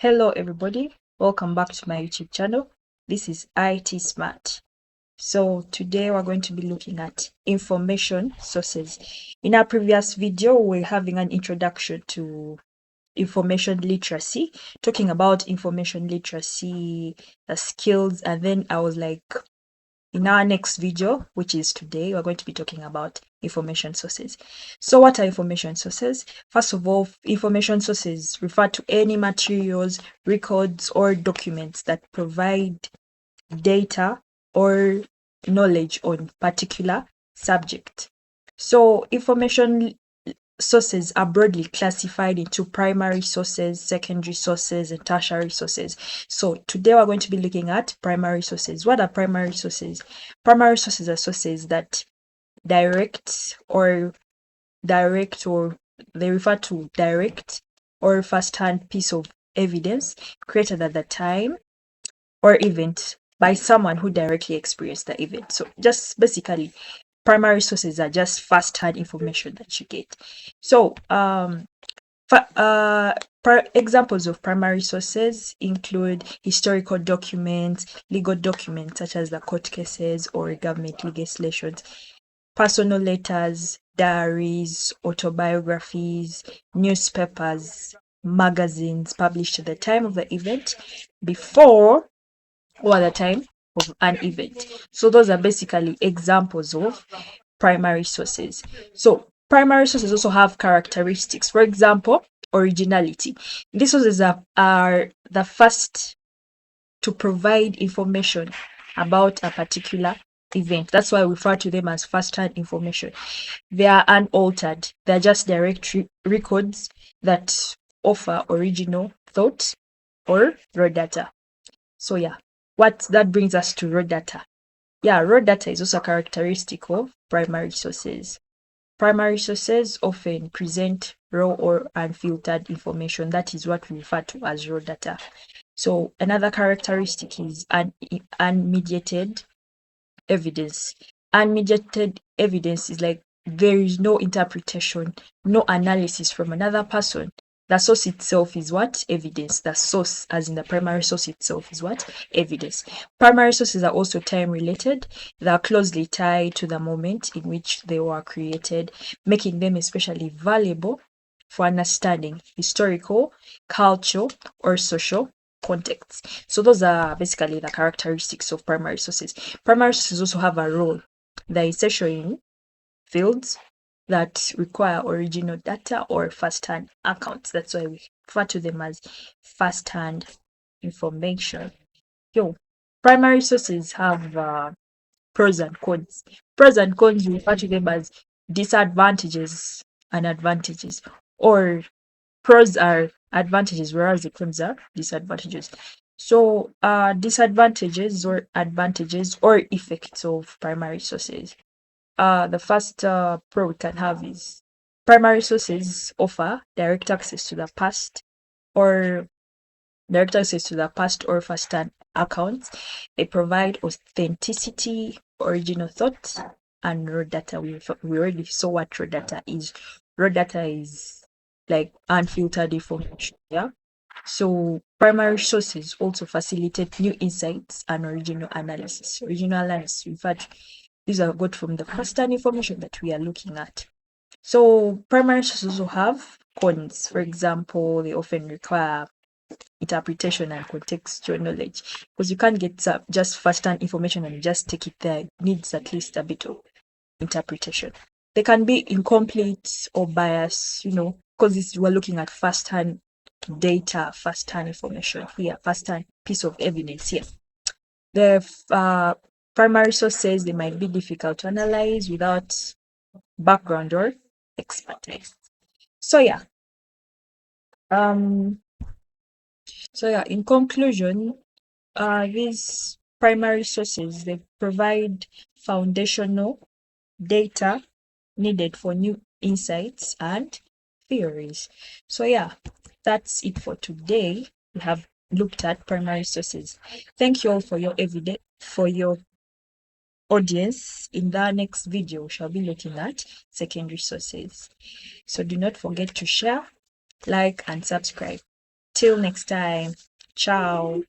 Hello everybody, welcome back to my YouTube channel. This is IT Smart. So today we're going to be looking at information sources. In our previous video, we're having an introduction to information literacy, talking about information literacy, the skills, and then I was like, in our next video, which is today, we're going to be talking about information sources. So what are information sources? First of all, information sources refer to any materials, records, or documents that provide data or knowledge on particular subject. So information sources are broadly classified into primary sources, secondary sources, and tertiary sources. So today we're going to be looking at primary sources. What are primary sources? Primary sources are sources that direct or they refer to direct or first-hand piece of evidence created at the time or event by someone who directly experienced the event. So just basically primary sources are just first-hand information that you get. So examples of primary sources include historical documents, legal documents such as the court cases or government legislations, personal letters, diaries, autobiographies, newspapers, magazines published at the time of the event, before or at the time of an event. So those are basically examples of primary sources. So primary sources also have characteristics. For example, originality. These sources are the first to provide information about a particular event. That's why we refer to them as first-hand information. They are unaltered. They're just direct records that offer original thought or raw data. So yeah, what that brings us to raw data. Yeah, raw data is also a characteristic of primary sources. Primary sources often present raw or unfiltered information. That is what we refer to as raw data. So another characteristic is unmediated evidence. Unmediated evidence is like there is no interpretation, no analysis from another person. The source itself is what? Evidence. The source, as in the primary source itself, is what? Evidence. Primary sources are also time related. They are closely tied to the moment in which they were created, making them especially valuable for understanding historical, cultural, or social contexts. So those are basically the characteristics of primary sources. Primary sources also have a role. They're essential in fields that require original data or first-hand accounts. That's why we refer to them as first-hand information. Primary sources have pros and cons. Pros and cons, we refer to them as disadvantages and advantages, or pros are advantages, whereas the cons are disadvantages. So, disadvantages or advantages or effects of primary sources. The first pro we can have is primary sources offer direct access to the past or first-hand accounts. They provide authenticity, original thoughts, and raw data. We already saw what raw data is. Raw data is like unfiltered information. Yeah. So primary sources also facilitate new insights and original analysis. Original analysis, in fact, these are got from the first-hand information that we are looking at. So primary sources also have cons. For example, they often require interpretation and contextual knowledge, because you can't get just first-hand information and just take it there. It needs at least a bit of interpretation. They can be incomplete or biased, because we're looking at first-hand data, first-hand information here, first-hand piece of evidence here. The primary sources, they might be difficult to analyze without background or expertise. So yeah, in conclusion, these primary sources, they provide foundational data needed for new insights and theories. So yeah, that's it for today. We have looked at primary sources. Thank you all for your audience. In the next video, we shall be looking at secondary sources. So do not forget to share, like, and subscribe. Till next time. Ciao.